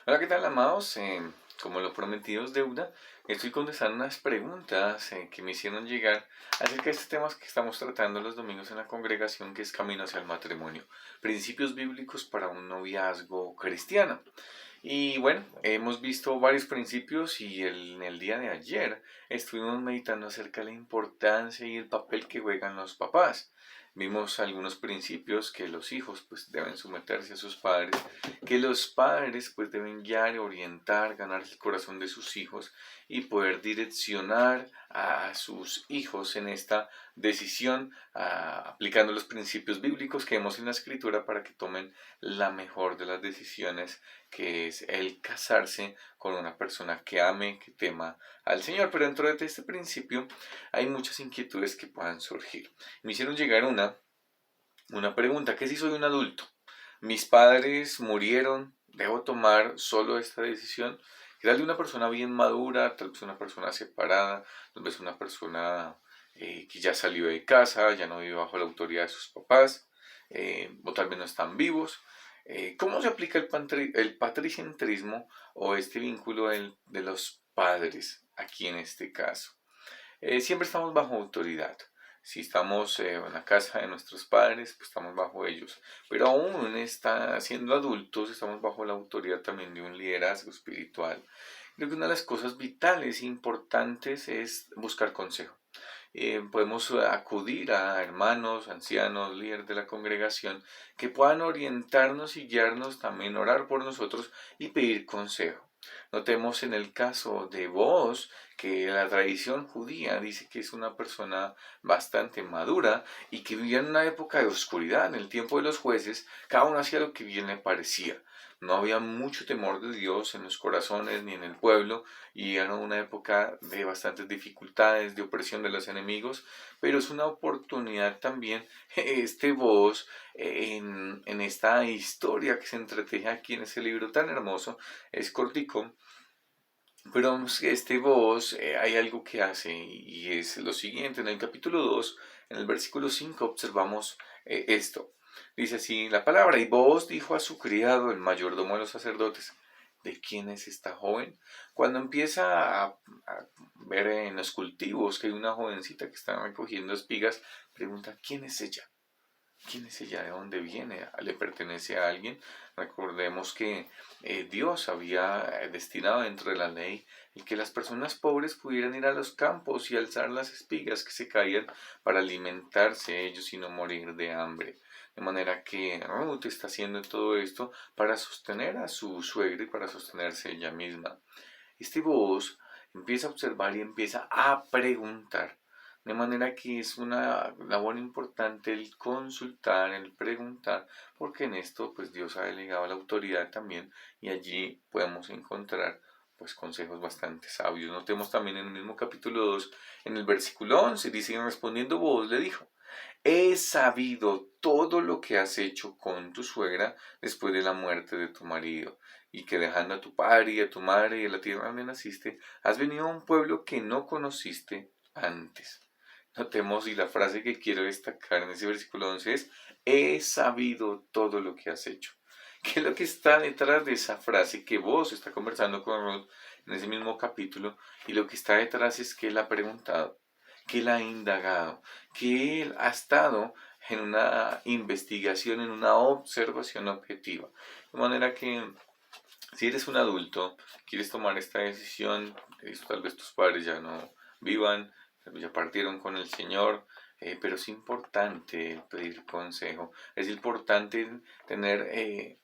Hola, ¿qué tal, amados? Como lo prometido es deuda, estoy contestando unas preguntas que me hicieron llegar acerca de estos temas que estamos tratando los domingos en la congregación, que es Camino hacia el Matrimonio, principios bíblicos para un noviazgo cristiano. Y bueno, hemos visto varios principios y en el día de ayer estuvimos meditando acerca de la importancia y el papel que juegan los papás. Vimos algunos principios que los hijos pues deben someterse a sus padres, que los padres pues deben guiar, orientar, ganar el corazón de sus hijos y poder direccionar a sus hijos en esta decisión, aplicando los principios bíblicos que vemos en la escritura para que tomen la mejor de las decisiones, que es el casarse con una persona que ame, que tema al Señor. Pero dentro de este principio hay muchas inquietudes que puedan surgir. Me hicieron llegar una pregunta: ¿qué si soy un adulto? Mis padres murieron, ¿debo tomar solo esta decisión? ¿Qué tal de una persona bien madura, tal vez una persona separada, tal vez una persona que ya salió de casa, ya no vive bajo la autoridad de sus papás, o tal vez no están vivos? ¿Cómo se aplica el patricentrismo o este vínculo de los padres aquí en este caso? Siempre estamos bajo autoridad. Si estamos en la casa de nuestros padres, pues estamos bajo ellos. Pero aún siendo adultos, estamos bajo la autoridad también de un liderazgo espiritual. Creo que una de las cosas vitales e importantes es buscar consejo. Podemos acudir a hermanos, ancianos, líderes de la congregación que puedan orientarnos y guiarnos, también orar por nosotros y pedir consejo. Notemos en el caso de Booz que la tradición judía dice que es una persona bastante madura y que vivía en una época de oscuridad. En el tiempo de los jueces, cada uno hacía lo que bien le parecía. No había mucho temor de Dios en los corazones ni en el pueblo, y era una época de bastantes dificultades, de opresión de los enemigos, pero es una oportunidad también este voz en esta historia que se entreteje aquí en ese libro tan hermoso. Es cortico, pero este voz hay algo que hace, y es lo siguiente: en el capítulo 2, en el versículo 5, observamos esto. Dice así la palabra: y Booz dijo a su criado, el mayordomo de los sacerdotes, ¿de quién es esta joven? Cuando empieza a ver en los cultivos que hay una jovencita que está recogiendo espigas, pregunta: ¿quién es ella? ¿Quién es ella? ¿De dónde viene? ¿Le pertenece a alguien? Recordemos que Dios había destinado dentro de la ley el que las personas pobres pudieran ir a los campos y alzar las espigas que se caían para alimentarse ellos y no morir de hambre. De manera que Ruth está haciendo todo esto para sostener a su suegra y para sostenerse ella misma. Este voz empieza a observar y empieza a preguntar. De manera que es una labor importante el consultar, el preguntar, porque en esto pues Dios ha delegado la autoridad también, y allí podemos encontrar pues consejos bastante sabios. Notemos también en el mismo capítulo 2, en el versículo 11, dice: respondiendo Booz le dijo: he sabido todo lo que has hecho con tu suegra después de la muerte de tu marido, y que dejando a tu padre y a tu madre y a la tierra donde naciste, has venido a un pueblo que no conociste antes. Notemos, y la frase que quiero destacar en ese versículo 11 es: he sabido todo lo que has hecho. ¿Qué es lo que está detrás de esa frase? Que vos está conversando con Ruth en ese mismo capítulo, y lo que está detrás es que él ha preguntado, que él ha indagado, que él ha estado en una investigación, en una observación objetiva. De manera que si eres un adulto, quieres tomar esta decisión, tal vez tus padres ya no vivan, tal vez ya partieron con el Señor, pero es importante pedir consejo, es importante tener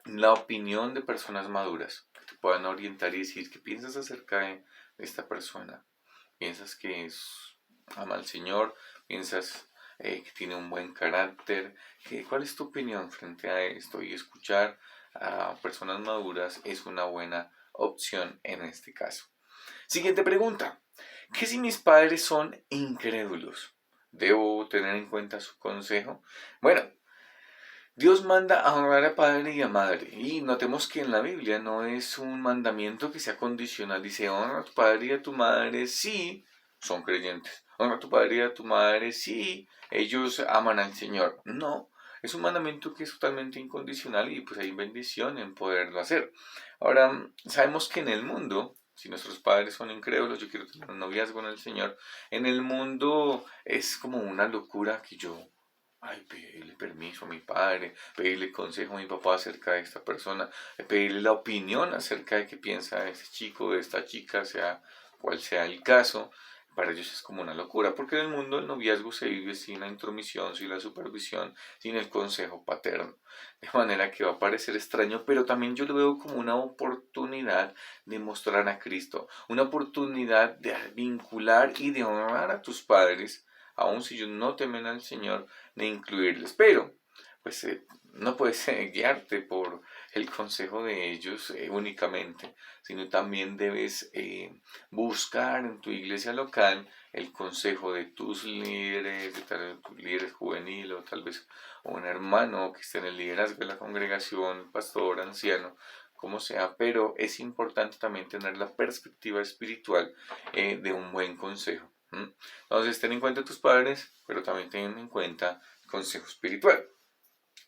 la opinión de personas maduras que te puedan orientar y decir qué piensas acerca de esta persona. ¿Piensas que ama al Señor? ¿Piensas que tiene un buen carácter? ¿Cuál es tu opinión frente a esto? Y escuchar a personas maduras es una buena opción en este caso. Siguiente pregunta: ¿qué si mis padres son incrédulos? ¿Debo tener en cuenta su consejo? Bueno, Dios manda a honrar a padre y a madre. Y notemos que en la Biblia no es un mandamiento que sea condicional. Dice: honra a tu padre y a tu madre si son creyentes. Honra a tu padre y a tu madre si ellos aman al Señor. No, Es un mandamiento que es totalmente incondicional y pues hay bendición en poderlo hacer. Ahora, sabemos que en el mundo, si nuestros padres son incrédulos, yo quiero tener un noviazgo en el Señor, en el mundo es como una locura que yo, ay, pedirle permiso a mi padre, pedirle consejo a mi papá acerca de esta persona, pedirle la opinión acerca de qué piensa ese chico, de esta chica, sea cual sea el caso. Para ellos es como una locura, porque en el mundo el noviazgo se vive sin la intromisión, sin la supervisión, sin el consejo paterno. De manera que va a parecer extraño, pero también yo lo veo como una oportunidad de mostrar a Cristo, una oportunidad de vincular y de honrar a tus padres, aun si ellos no temen al Señor, de incluirles. Pero, pues no puedes guiarte por el consejo de ellos únicamente, sino también debes buscar en tu iglesia local el consejo de tus líderes, de tal líder juvenil o tal vez un hermano que esté en el liderazgo de la congregación, pastor, anciano, como sea, pero es importante también tener la perspectiva espiritual de un buen consejo. Entonces, ten en cuenta tus padres, pero también ten en cuenta el consejo espiritual.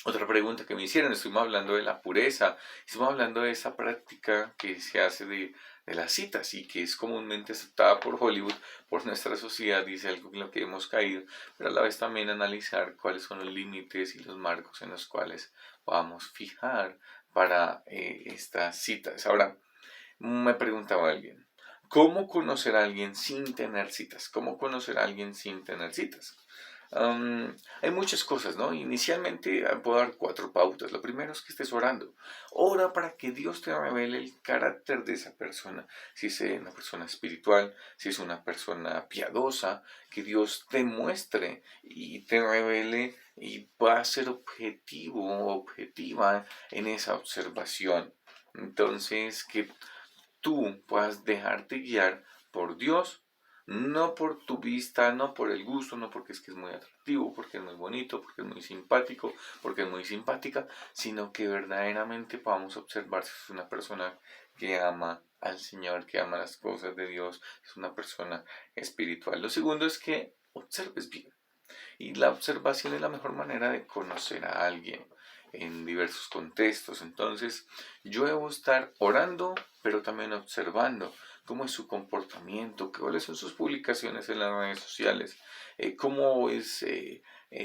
Otra pregunta que me hicieron, estuvimos hablando de la pureza, estuvimos hablando de esa práctica que se hace de las citas y que es comúnmente aceptada por Hollywood, por nuestra sociedad, dice algo en lo que hemos caído, pero a la vez también analizar cuáles son los límites y los marcos en los cuales vamos a fijar para estas citas. Ahora, me preguntaba alguien, ¿cómo conocer a alguien sin tener citas? ¿Cómo conocer a alguien sin tener citas? Hay muchas cosas, ¿no? Inicialmente puedo dar 4 pautas. Lo primero es que estés orando. Ora para que Dios te revele el carácter de esa persona. Si es una persona espiritual, si es una persona piadosa, que Dios te muestre y te revele y pueda ser objetivo o objetiva en esa observación. Entonces, que tú puedas dejarte guiar por Dios, no por tu vista, no por el gusto, no porque es que es muy atractivo, porque es muy bonito, porque es muy simpático, porque es muy simpática, sino que verdaderamente podamos observar si es una persona que ama al Señor, que ama las cosas de Dios, es una persona espiritual. Lo segundo es que observes bien. Y la observación es la mejor manera de conocer a alguien en diversos contextos. Entonces, yo debo estar orando, pero también observando cómo es su comportamiento, cuáles son sus publicaciones en las redes sociales, cómo es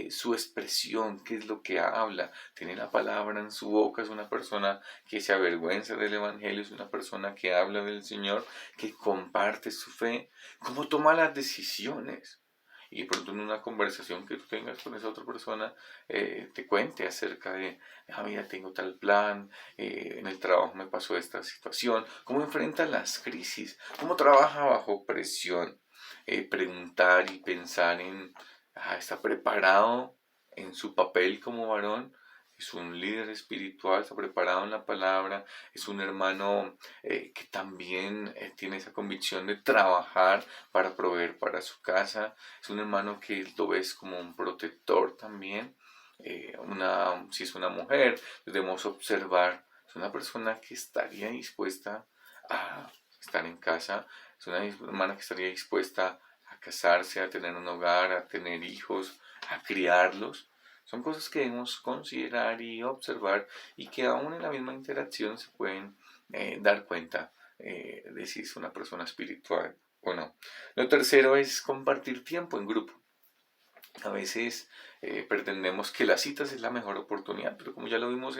su expresión, qué es lo que habla, tiene la palabra en su boca, es una persona que se avergüenza del Evangelio, es una persona que habla del Señor, que comparte su fe, cómo toma las decisiones y de pronto en una conversación que tú tengas con esa otra persona te cuente acerca de, mira, tengo tal plan, en el trabajo me pasó esta situación, cómo enfrenta las crisis, cómo trabaja bajo presión, preguntar y pensar en, ¿está preparado en su papel como varón? Es un líder espiritual, está preparado en la palabra, es un hermano que también tiene esa convicción de trabajar para proveer para su casa, es un hermano que lo ves como un protector también, si es una mujer, debemos observar, es una persona que estaría dispuesta a estar en casa, es una hermana que estaría dispuesta a casarse, a tener un hogar, a tener hijos, a criarlos. Son cosas que debemos considerar y observar y que aún en la misma interacción se pueden dar cuenta de si es una persona espiritual o no. Lo tercero es compartir tiempo en grupo. A veces pretendemos que las citas es la mejor oportunidad, pero como ya lo vimos,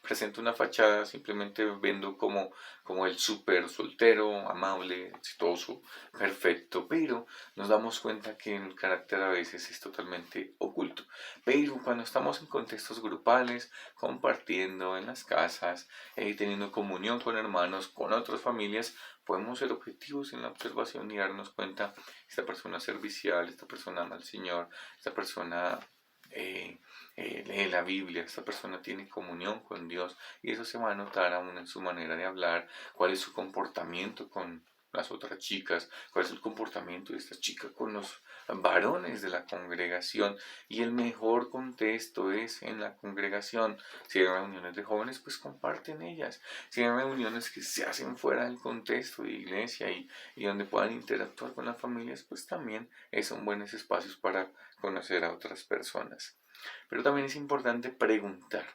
presenta una fachada simplemente vendo como el súper soltero, amable, exitoso, perfecto, pero nos damos cuenta que el carácter a veces es totalmente oculto. Pero cuando estamos en contextos grupales, compartiendo en las casas, teniendo comunión con hermanos, con otras familias, podemos ser objetivos en la observación y darnos cuenta, esta persona es servicial, esta persona ama al Señor, esta persona lee la Biblia, esta persona tiene comunión con Dios y eso se va a notar aún en su manera de hablar, cuál es su comportamiento con las otras chicas, cuál es el comportamiento de esta chica con los varones de la congregación. Y el mejor contexto es en la congregación. Si hay reuniones de jóvenes, pues comparten ellas. Si hay reuniones que se hacen fuera del contexto de iglesia y donde puedan interactuar con las familias, pues también son buenos espacios para conocer a otras personas. Pero también es importante preguntar.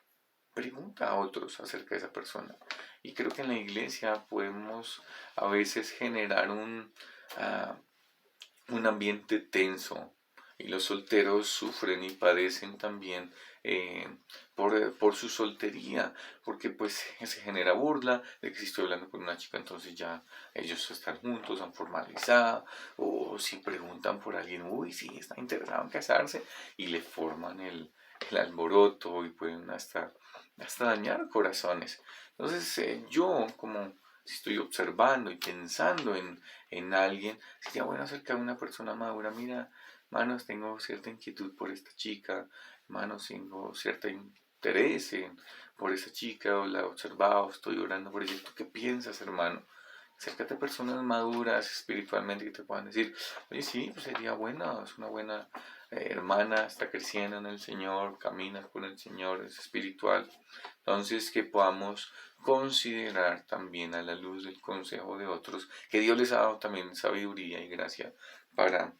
Pregunta a otros acerca de esa persona. Y creo que en la iglesia podemos a veces generar un ambiente tenso. Y los solteros sufren y padecen también por su soltería, porque pues se genera burla de que si estoy hablando con una chica entonces ya ellos están juntos, han formalizado, o si preguntan por alguien, uy, sí, está interesado en casarse, y le forman el alboroto y pueden hasta dañar corazones. Entonces yo como si estoy observando y pensando en alguien, sería bueno acercar a una persona madura. Mira, manos, tengo cierta inquietud por esta chica, manos, tengo cierto interés por esa chica, o la he observado, estoy orando por ella. ¿Tú qué piensas, hermano? Acércate a personas maduras espiritualmente que te puedan decir, oye, sí, pues sería buena, es una buena hermana, está creciendo en el Señor, camina con el Señor, es espiritual. Entonces, que podamos considerar también a la luz del consejo de otros, que Dios les ha dado también sabiduría y gracia para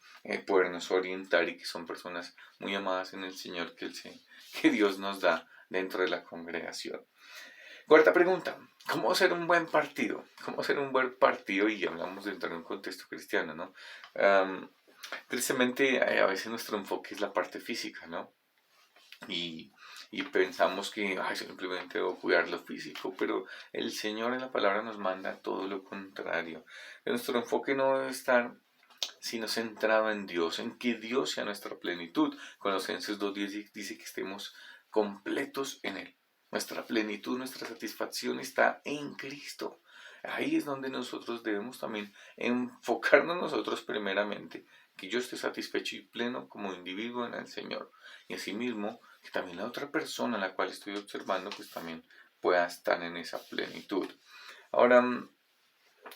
podernos orientar, y que son personas muy amadas en el Señor que Dios nos da dentro de la congregación. Cuarta pregunta, ¿cómo ser un buen partido? ¿Cómo ser un buen partido? Y hablamos dentro de un contexto cristiano, ¿no? Tristemente, a veces nuestro enfoque es la parte física, ¿no? Y, y pensamos que simplemente debo cuidar lo físico, pero el Señor en la palabra nos manda todo lo contrario. Nuestro enfoque no debe estar sino centrado en Dios, en que Dios sea nuestra plenitud. Colosenses 2:10 dice que estemos completos en Él. Nuestra plenitud, nuestra satisfacción está en Cristo. Ahí es donde nosotros debemos también enfocarnos nosotros primeramente, que yo esté satisfecho y pleno como individuo en el Señor. Y asimismo, que también la otra persona a la cual estoy observando, pues también pueda estar en esa plenitud. Ahora,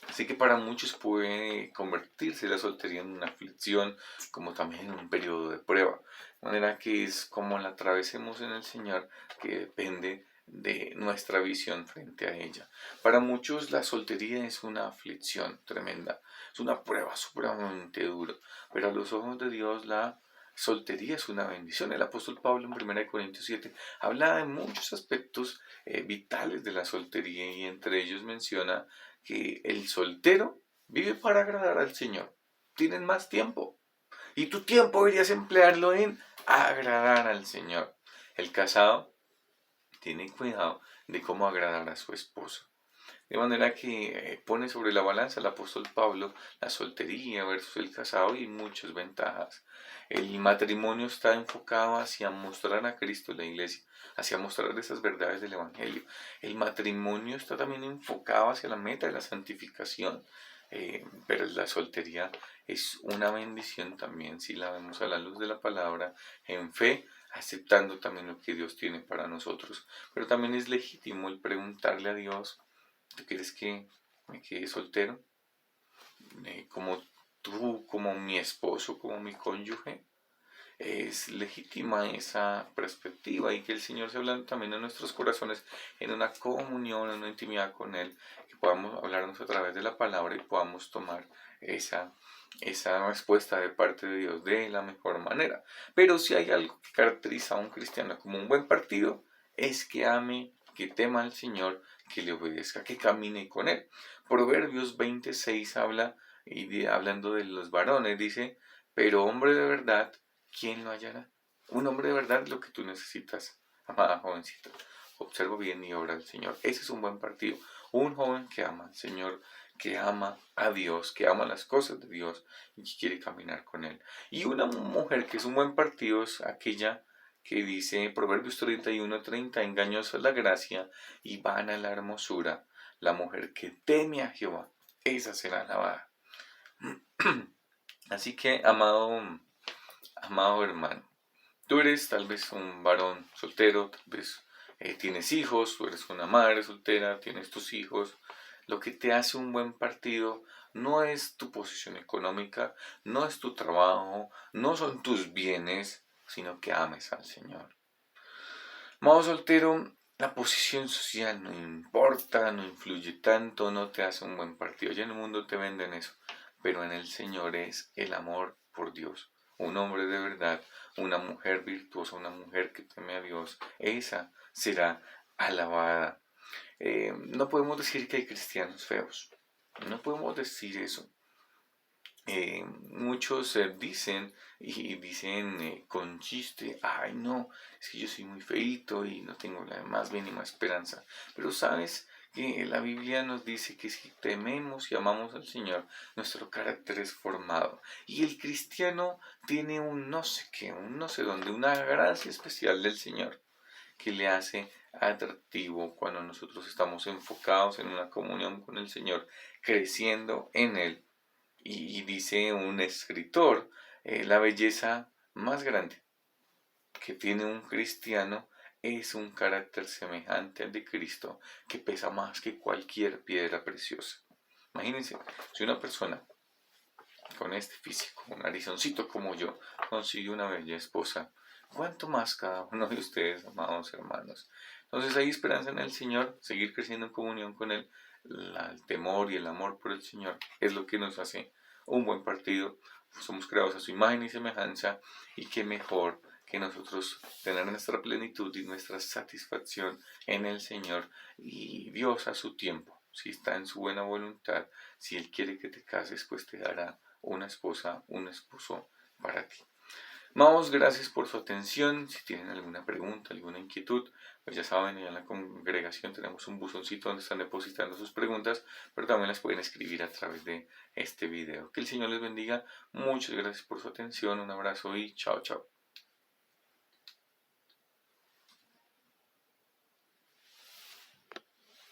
así que para muchos puede convertirse la soltería en una aflicción, como también en un periodo de prueba. De manera que es como la atravesemos en el Señor, que depende de nuestra visión frente a ella. Para muchos la soltería es una aflicción tremenda, es una prueba supremamente dura, pero a los ojos de Dios la soltería es una bendición. El apóstol Pablo en 1 Corintios 7 habla de muchos aspectos vitales de la soltería, y entre ellos menciona que el soltero vive para agradar al Señor. Tienen más tiempo. Y tu tiempo deberías emplearlo en agradar al Señor. El casado tiene cuidado de cómo agradar a su esposa. De manera que pone sobre la balanza el apóstol Pablo la soltería versus el casado, y muchas ventajas. El matrimonio está enfocado hacia mostrar a Cristo en la iglesia, hacia mostrar esas verdades del Evangelio. El matrimonio está también enfocado hacia la meta de la santificación. Pero la soltería es una bendición también si la vemos a la luz de la palabra, en fe, aceptando también lo que Dios tiene para nosotros. Pero también es legítimo el preguntarle a Dios, ¿tú quieres que me quede soltero? Como tú, como mi esposo, como mi cónyuge. Es legítima esa perspectiva, y que el Señor se habla también en nuestros corazones, en una comunión, en una intimidad con Él, que podamos hablarnos a través de la palabra y podamos tomar esa respuesta de parte de Dios de la mejor manera. Pero si hay algo que caracteriza a un cristiano como un buen partido, es que ame, que tema al Señor, que le obedezca, que camine con Él. Proverbios 26 habla, hablando de los varones, dice, pero hombre de verdad, ¿quién lo hallará? Un hombre de verdad es lo que tú necesitas, amada jovencita. Observa bien y obra al Señor. Ese es un buen partido. Un joven que ama al Señor, que ama a Dios, que ama las cosas de Dios y que quiere caminar con Él. Y una mujer que es un buen partido es aquella que dice Proverbios 31:30, engañosa es la gracia y vana la hermosura. La mujer que teme a Jehová, esa será alabada. Así que, amado hermano, tú eres tal vez un varón soltero, tal vez tienes hijos, tú eres una madre soltera, tienes tus hijos. Lo que te hace un buen partido no es tu posición económica, no es tu trabajo, no son tus bienes, sino que ames al Señor. Modo soltero, la posición social no importa, no influye tanto, no te hace un buen partido. Ya en el mundo te venden eso, pero en el Señor es el amor por Dios. Un hombre de verdad, una mujer virtuosa, una mujer que teme a Dios, esa será alabada. No podemos decir que hay cristianos feos, no podemos decir eso. Muchos dicen y dicen con chiste, ay no, es que yo soy muy feito y no tengo la más mínima esperanza. Pero sabes que la Biblia nos dice que si tememos y amamos al Señor, nuestro carácter es formado. Y el cristiano tiene un no sé qué, un no sé dónde, una gracia especial del Señor que le hace atractivo cuando nosotros estamos enfocados en una comunión con el Señor, creciendo en Él. Y dice un escritor, la belleza más grande que tiene un cristiano es un carácter semejante al de Cristo, que pesa más que cualquier piedra preciosa. Imagínense, si una persona con este físico, un narizoncito como yo, consigue una bella esposa, ¿cuánto más cada uno de ustedes, amados hermanos? Entonces hay esperanza en el Señor, seguir creciendo en comunión con Él. El temor y el amor por el Señor es lo que nos hace un buen partido. Somos creados a su imagen y semejanza, y qué mejor que nosotros tener nuestra plenitud y nuestra satisfacción en el Señor, y Dios a su tiempo, si está en su buena voluntad, si Él quiere que te cases, pues te dará una esposa, un esposo para ti. Amados, gracias por su atención. Si tienen alguna pregunta, alguna inquietud, pues ya saben, allá en la congregación tenemos un buzoncito donde están depositando sus preguntas, pero también las pueden escribir a través de este video. Que el Señor les bendiga. Muchas gracias por su atención. Un abrazo y chao, chao.